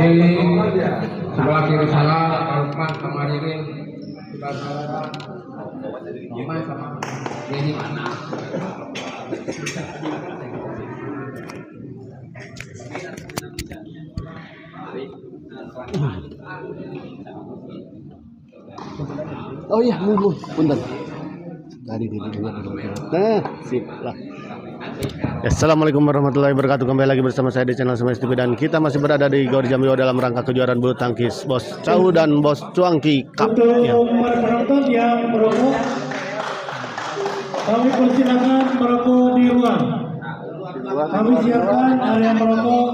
Di sebelah kiri saya Alpan sama Riri, sebelah saya Mama sama Denny. Oh iya, mulu, punten. Tadi di luar. Nah, sip lah. Assalamualaikum warahmatullahi wabarakatuh. Kembali lagi bersama saya di channel Semes TV dan kita masih berada di Gor Jambi dalam rangka kejuaraan bulu tangkis Bos Cau dan Bos Cuangki Cup. Untuk para penonton yang merokok, kami persilakan merokok di ruang. Kami siapkan area merokok.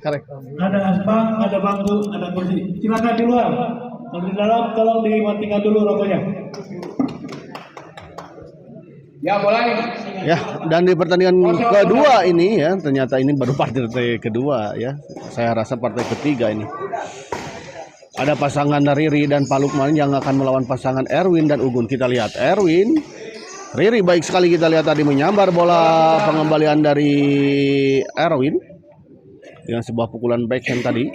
Ada aspal, ada bangku, ada kursi. Silakan di luar. Kalau di dalam tolong dimatikan dulu rokoknya. Ya mulai. Ya, dan di pertandingan kedua ini ya, ternyata ini baru partai kedua ya. Saya rasa partai ketiga ini. Ada pasangan Riri dan Pak Lukman yang akan melawan pasangan Erwin dan Ugun. Kita lihat Erwin, Riri baik sekali kita lihat tadi menyambar bola pengembalian dari Erwin dengan sebuah pukulan backhand tadi.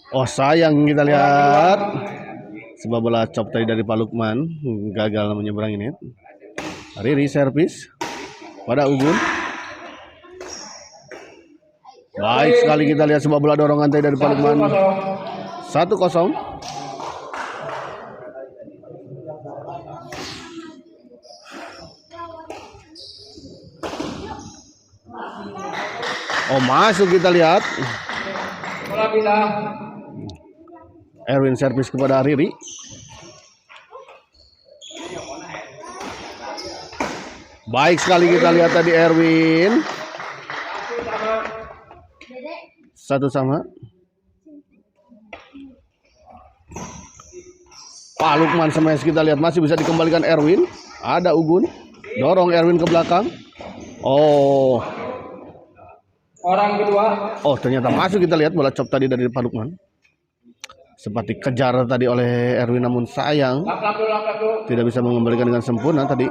Oh sayang kita lihat sebuah bola chop tadi dari Pak Lukman gagal menyeberang ini. Riri servis pada Ugun. Baik sekali kita lihat sebuah bola dorongan tadi dari Pak Lukman. 1-0. Oh masuk kita lihat. Bola pindah. Erwin servis kepada Riri. Baik sekali kita lihat tadi Erwin. 1-1. Pak Lukman smash kita lihat masih bisa dikembalikan Erwin. Ada Ugun. Dorong Erwin ke belakang. Oh. Orang kedua. Oh ternyata masuk kita lihat bola chop tadi dari Pak Lukman. Seperti kejar tadi oleh Erwin namun sayang tidak bisa mengembalikan dengan sempurna tadi.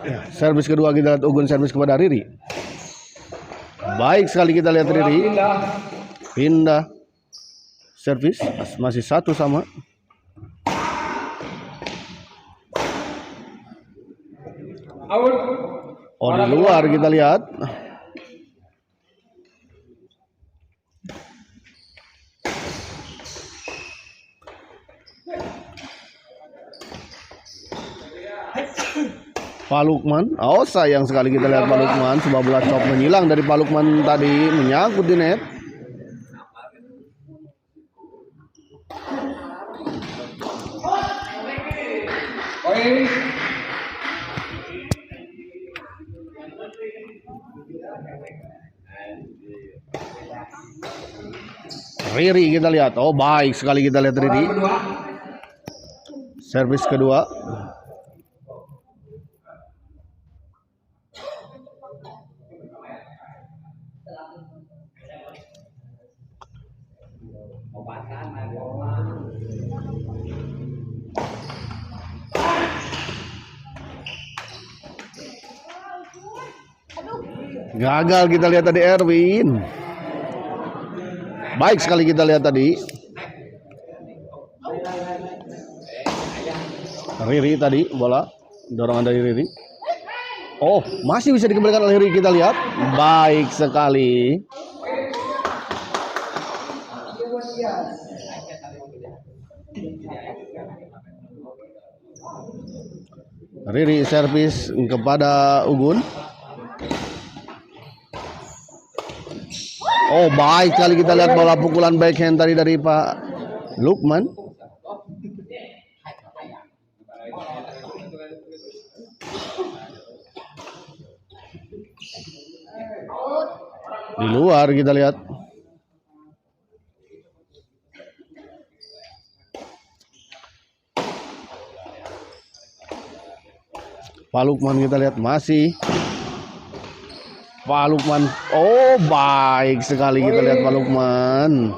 Ya, servis kedua kita lihat Ugun servis kepada Riri. Baik sekali kita lihat Riri. Pindah servis masih 1-1. Oh di luar kita lihat. Pak Lukman. Oh sayang sekali kita lihat Pak Lukman. Sebuah bola chop menyilang dari Pak Lukman tadi menyangkut di net. Riri kita lihat. Oh baik sekali kita lihat Riri. Servis kedua. Gagal kita lihat tadi Erwin. Baik sekali kita lihat tadi. Riri tadi bola dorongan dari Riri. Oh masih bisa dikembalikan oleh Riri kita lihat. Baik sekali. Riri servis kepada Ugun. Oh baik kali kita lihat bola pukulan backhand tadi dari Pak Lukman. Di luar kita lihat. Pak Lukman kita lihat masih. Pak Lukman, oh baik sekali kita lihat Pak Lukman.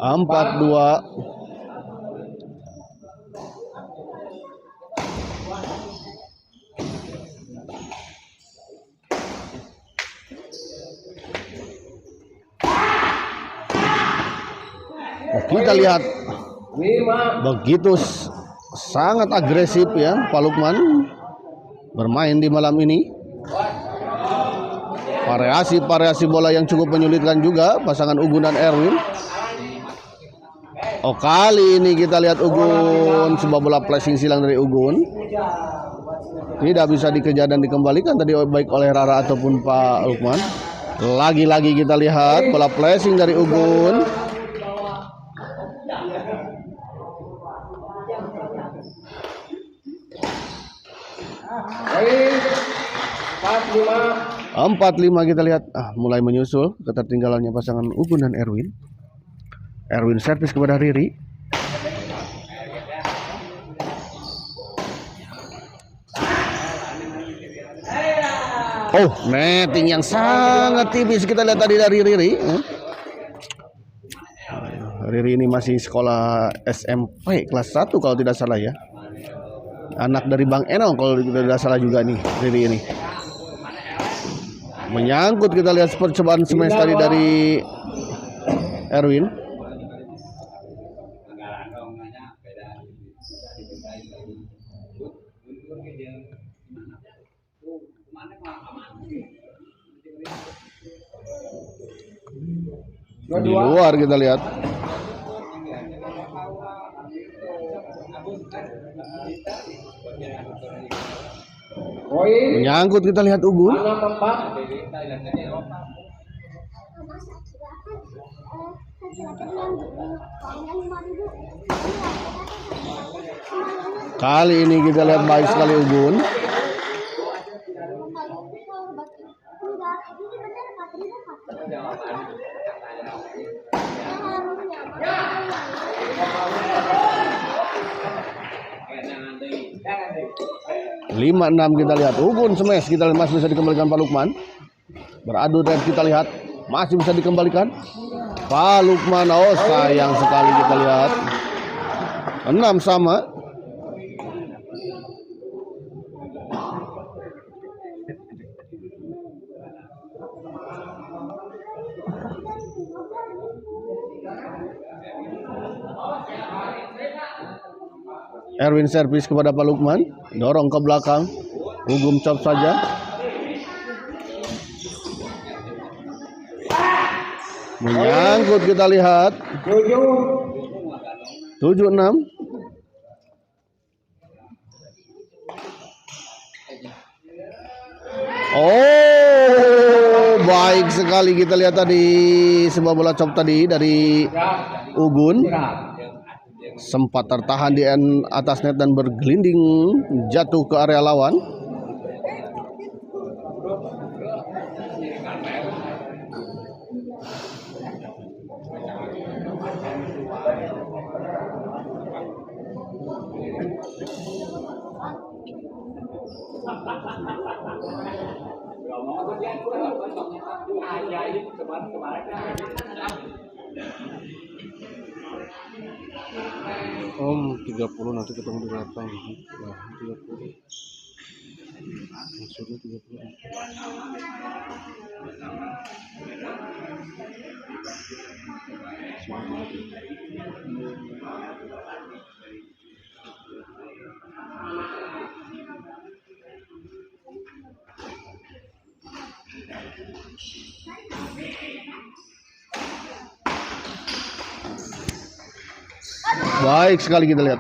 4-2. Kita lihat begitu sangat agresif ya Pak Lukman bermain di malam ini. Variasi bola yang cukup menyulitkan juga pasangan Ugun dan Erwin. Oh, kali ini kita lihat Ugun, sebuah bola flashing silang dari Ugun. Tidak bisa dikejar dan dikembalikan tadi baik oleh Rara ataupun Pak Lukman. Lagi-lagi kita lihat bola flashing dari Ugun. Empat lima kita lihat mulai menyusul ketertinggalannya pasangan Ugun dan Erwin. Erwin servis kepada Riri. Oh, netting yang sangat tipis kita lihat tadi dari Riri. Riri ini masih sekolah SMP kelas 1 kalau tidak salah ya. Anak dari Bang Eno kalau tidak salah juga nih Riri ini. Menyangkut kita lihat percobaan smash tadi dari Erwin. Di luar kita lihat. Menyangkut kita lihat Ugun. Kali ini kita lihat baik sekali Ugun. Lima 6 kita lihat Ugun smash kita lihat masih bisa dikembalikan Pak Lukman. Beradu dan kita lihat masih bisa dikembalikan Pak Lukman. Oh sayang sekali kita lihat 6 sama. Erwin servis kepada Pak Lukman, dorong ke belakang, Ugum chop saja. Menyangkut kita lihat 7-6. Oh, baik sekali kita lihat tadi sebuah bola chop tadi dari Ugun. Sempat tertahan di atas net dan bergelinding jatuh ke area lawan. Om 30 nanti ketemu di lapang. Nah, 30. Maksudnya 30. Baik sekali kita lihat.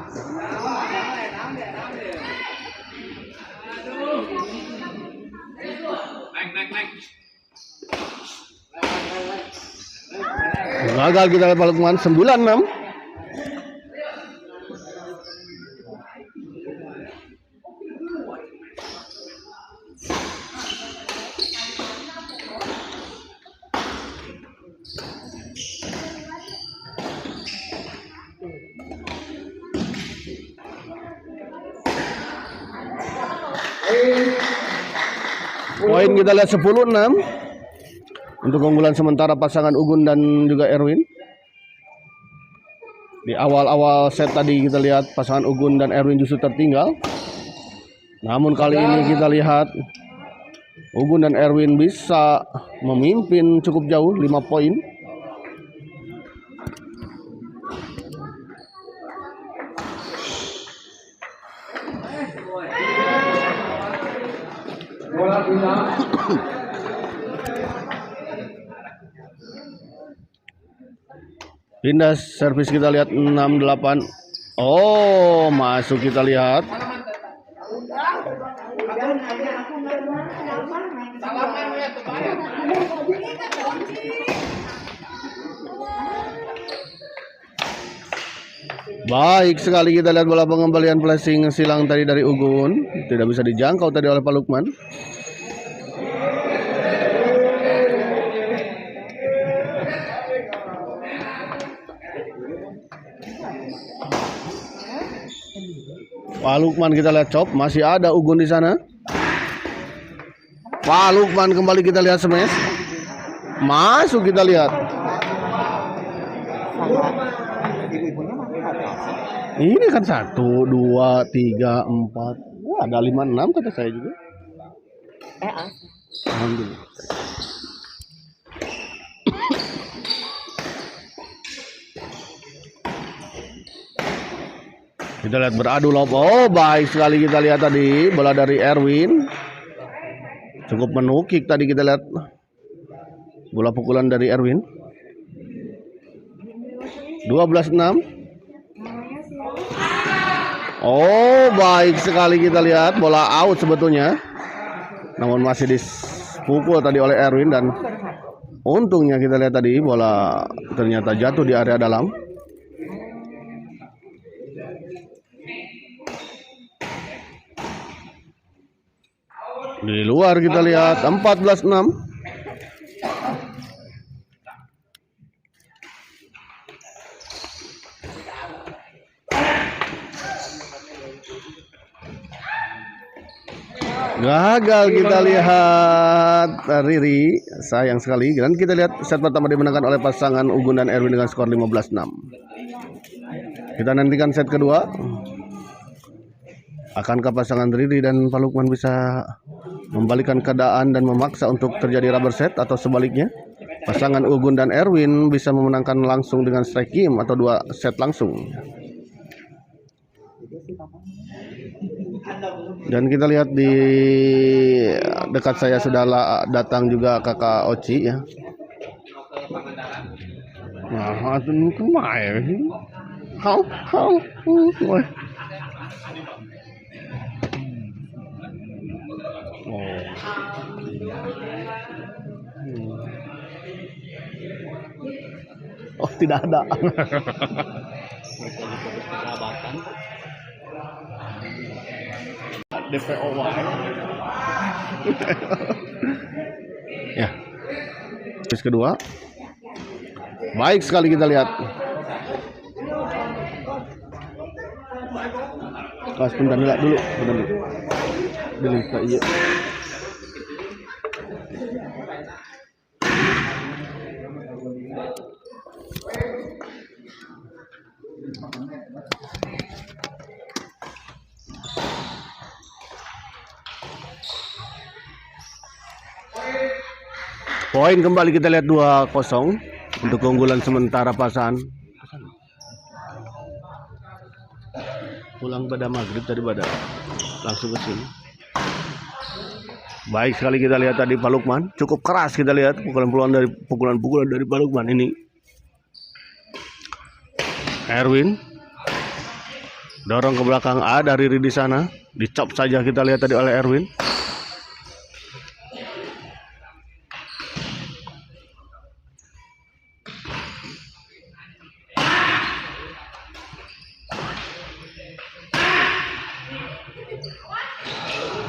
Gagal kita lihat Pak Lukman 9-6. Poin kita lihat 10-6 untuk keunggulan sementara pasangan Ugun dan juga Erwin. Di awal-awal set tadi kita lihat pasangan Ugun dan Erwin justru tertinggal. Namun kali ini kita lihat Ugun dan Erwin bisa memimpin cukup jauh 5 poin. Bola pindah. Pindah servis kita lihat 6-8. Oh, masuk kita lihat. Baik sekali kita lihat bola pengembalian flashing silang tadi dari Ugun. Tidak bisa dijangkau tadi oleh Pak Lukman. Pak Lukman kita lihat chop, masih ada Ugun di sana. Pak Lukman kembali kita lihat smash. Masuk kita lihat. Ini kan 1, 2, 3, 4. Wah, ada 5, 6 kata saya juga. Alhamdulillah. Kita lihat beradu lob. Oh, baik sekali kita lihat tadi bola dari Erwin. Cukup menukik tadi kita lihat bola pukulan dari Erwin. 12-6. Oh, baik sekali kita lihat bola out sebetulnya. Namun masih dipukul tadi oleh Erwin dan untungnya kita lihat tadi bola ternyata jatuh di area dalam. Di luar kita lihat 14-6. Gagal kita lihat Riri, sayang sekali. Dan kita lihat set pertama dimenangkan oleh pasangan Ugun dan Erwin dengan skor 15-6. Kita nantikan set kedua. Akankah pasangan Riri dan Pak Lukman bisa membalikan keadaan dan memaksa untuk terjadi rubber set, atau sebaliknya pasangan Ugun dan Erwin bisa memenangkan langsung dengan strike game atau 2 set langsung. Dan kita lihat di dekat saya sudah datang juga kakak Oci ya. Nah, itu kemana? How? Oh, tidak ada. DPOY. Ya. Terus kedua. Baik sekali kita lihat. Sebentar dulu. Dulu iya. Poin kembali kita lihat 2-0 untuk keunggulan sementara pasangan. Pulang pada maghrib tadi pada langsung ke sini. Baik sekali kita lihat tadi Pak Lukman, cukup keras kita lihat pukulan dari Pak Lukman ini. Erwin dorong ke belakang, ada Riri di sana, dicop saja kita lihat tadi oleh Erwin.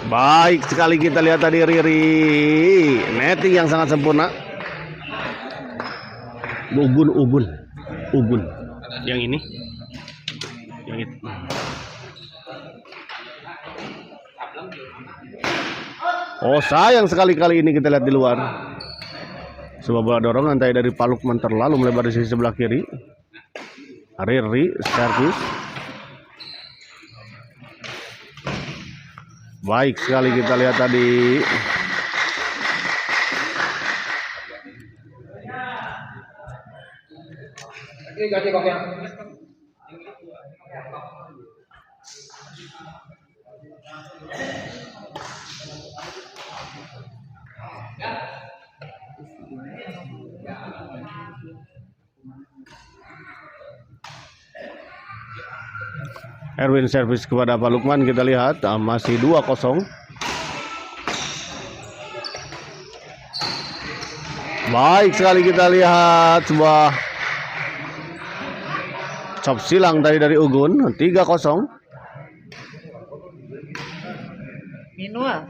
Baik sekali kita lihat tadi Riri, netting yang sangat sempurna. Ugun. Yang ini. Yang itu. Oh, sayang sekali kali ini kita lihat di luar. Sebuah bola dorongan tadi dari Pak Lukman terlalu melebar di sisi sebelah kiri. Riri servis. Baik sekali kita lihat tadi. Ganti kok ya. Erwin servis kepada Pak Lukman, kita lihat masih 2-0. Baik sekali kita lihat sebuah chop silang tadi dari Ugun. 3-0. Minua.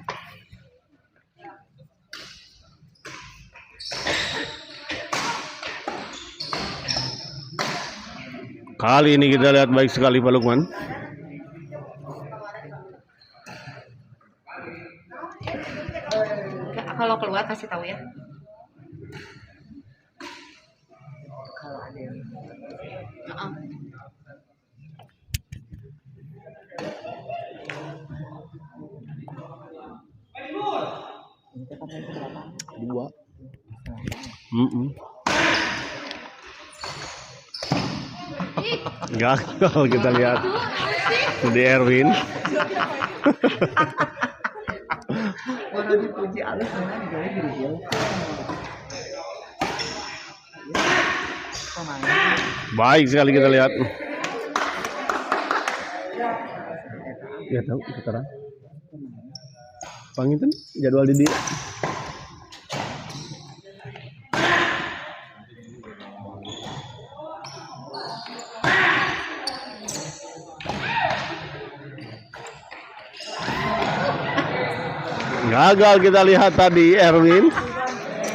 Kali ini kita lihat baik sekali Pak Lukman. Kalau keluar kasih tahu ya. Kalau ada yang Dua. Gagal kita lihat di Erwin. orang dipuji alus mana digawai gitu. Baik sekali kita lihat. Ya tahu sekarang. Panginten jadwal di dia. Gagal kita lihat tadi Erwin.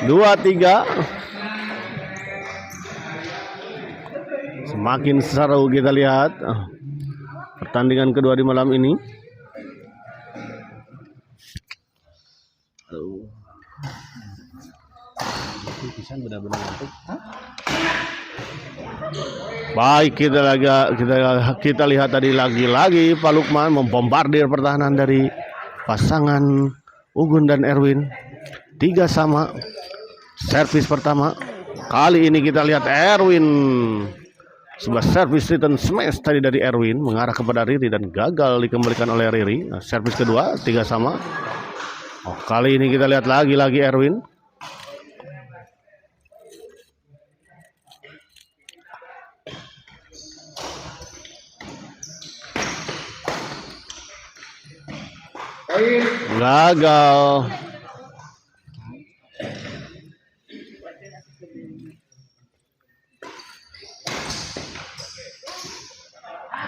2-3. Semakin seru kita lihat pertandingan kedua di malam ini. Baik kita lihat tadi lagi-lagi Pak Lukman membombardir pertahanan dari pasangan Ugun dan Erwin. 3-3. Servis pertama. Kali ini kita lihat Erwin. Sebuah servis return smash tadi dari Erwin mengarah kepada Riri dan gagal dikembalikan oleh Riri. Nah, servis kedua 3-3. Oh, kali ini kita lihat lagi-lagi Erwin. Gagal.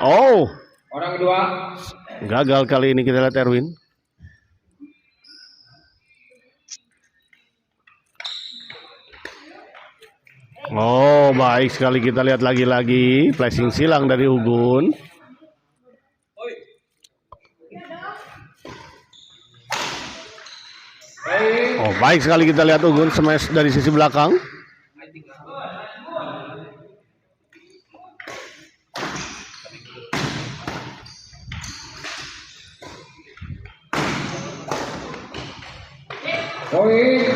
Oh, Orang kedua. gagal kali ini kita lihat Erwin. Oh, baik sekali kita lihat lagi-lagi flashing silang dari Ugun. Oh, baik sekali kita lihat Ugun smash dari sisi belakang. Poin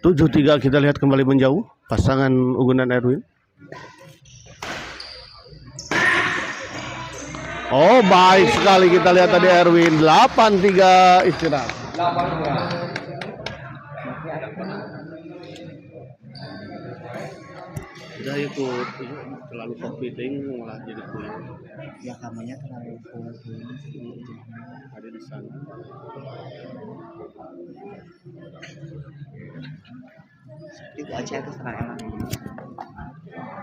7-3 kita lihat kembali menjauh pasangan Ugun dan Erwin. Oh, baik sekali kita lihat tadi Erwin. 8-3 istirahat. 8-2. Udah ikut terlalu competing malah jadi kulit. Ya kamunya terlalu full. Ada di sana. Itu aja itu sekarang elang.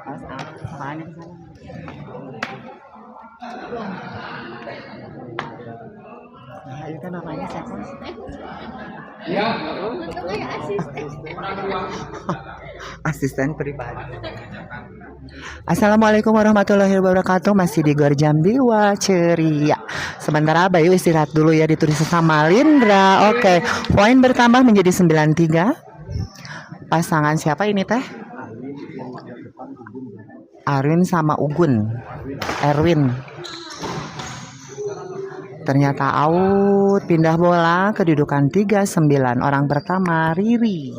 Pas apaan itu sana? Nah, itu namanya siapa? Ya. Asisten pribadi. Assalamualaikum warahmatullahi wabarakatuh. Masih di Gor Jambiwa ceria. Sebentar Bayu istirahat dulu ya, ditulis sama Lindra. Oke, poin bertambah menjadi 93. Pasangan siapa ini teh? Arwin sama Ugun. Erwin. Ternyata out, pindah bola, kedudukan 39. Orang pertama Riri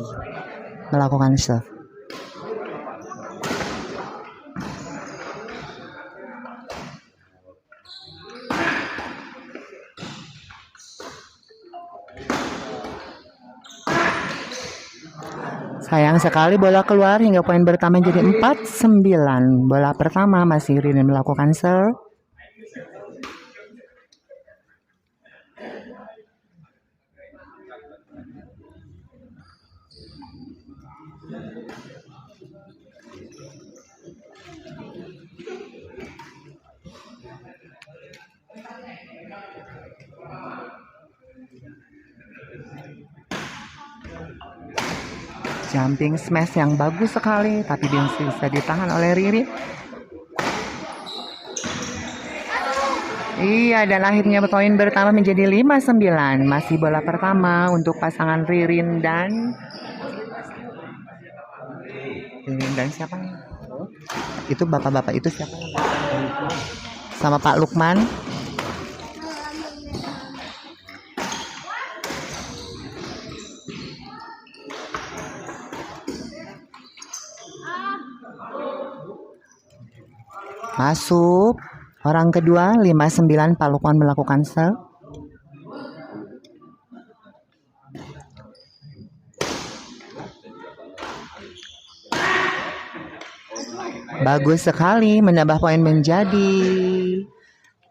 melakukan serve. Sayang sekali bola keluar hingga poin bertambah jadi 49. Bola pertama masih Riri melakukan serve. Jumping smash yang bagus sekali, tapi bisa ditahan oleh Riri. Iya, dan akhirnya poin bertambah menjadi 59. Masih bola pertama untuk pasangan Ririn dan siapa? Itu bapak-bapak itu siapa? Sama Pak Lukman. Masuk. Orang kedua 59 Pak Lukman melakukan serve. Bagus sekali, menambah poin menjadi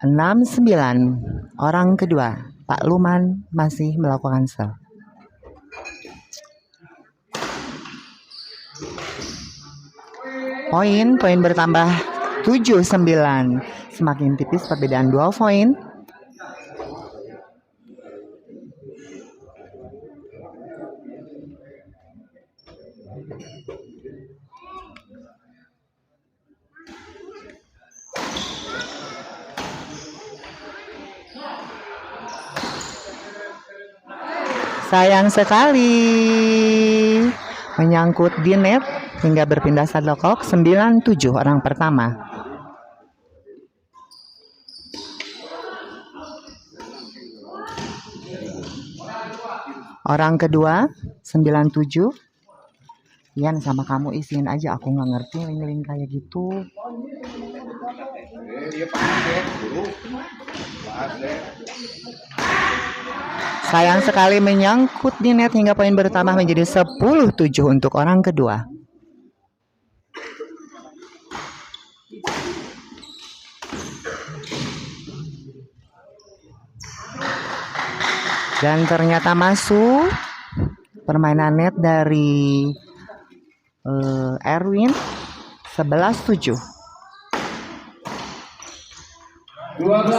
69. Orang kedua Pak Luman masih melakukan serve. Poin bertambah 79. Semakin tipis perbedaan 2 poin. Sayang sekali menyangkut di net hingga berpindah shuttlecock. 97 orang pertama. Orang kedua 97. Yan, sama kamu isiin aja, aku nggak ngerti link-link kayak gitu. Sayang sekali menyangkut di net hingga poin bertambah menjadi 10-7 untuk orang kedua. Dan ternyata masuk permainan net dari Erwin 11-7.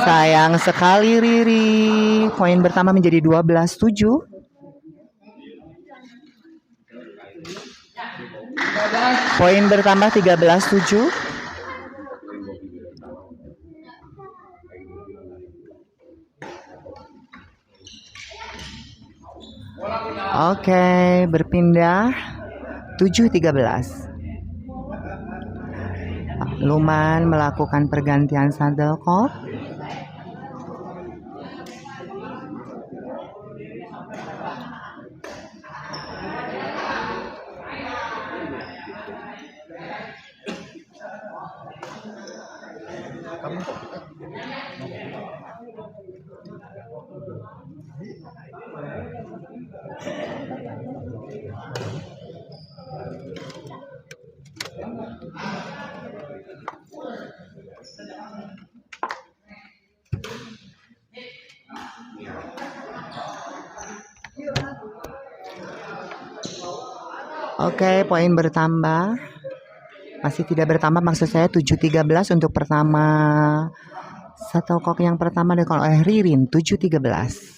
Sayang sekali Riri, poin bertambah menjadi 12-7. Poin bertambah 13-7. Oke, berpindah 7-13. Luman melakukan pergantian shuttlecock. Oke, poin bertambah. Masih tidak bertambah, maksud saya 7-13 untuk pertama Satu kok yang pertama dilakukan oleh Ririn 7-13.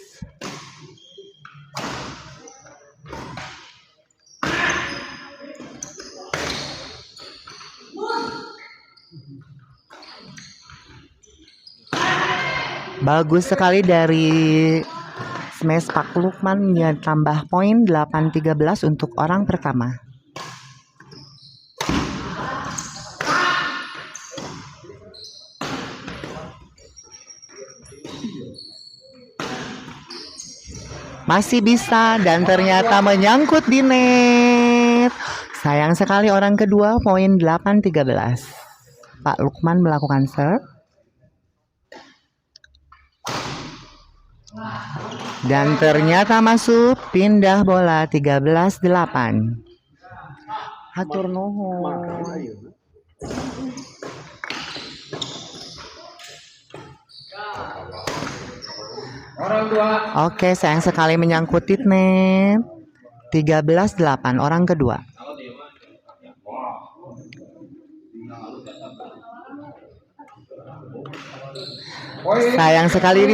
Bagus sekali dari smash Pak Lukman, ya, tambah poin 8-13 untuk orang pertama. Masih bisa dan ternyata menyangkut di net. Sayang sekali orang kedua, poin 8-13. Pak Lukman melakukan serve. Dan ternyata masuk, pindah bola 13-8. Hatur nuhun. Orang dua. Oke, sayang sekali menyangkut di net. 13-8 orang kedua. Sayang sekali,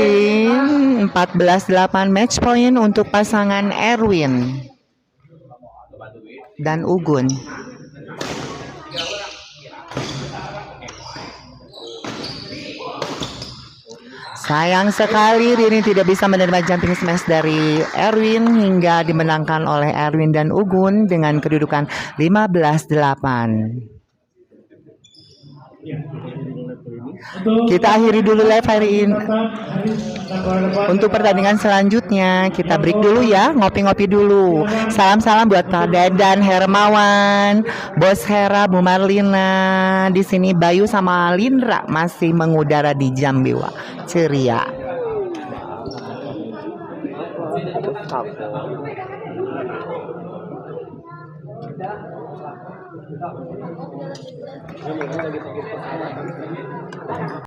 14-8 match point untuk pasangan Erwin dan Ugun. Sayang sekali Rini tidak bisa menerima jumping smash dari Erwin hingga dimenangkan oleh Erwin dan Ugun dengan kedudukan 15-8. Kita akhiri dulu live hari ini. Untuk pertandingan selanjutnya kita break dulu ya, ngopi-ngopi dulu. Salam-salam buat Pak Dadan, Hermawan, Bos Hera, Bu Marlina. Di sini Bayu sama Lindra masih mengudara di Jambiwa. Ceria.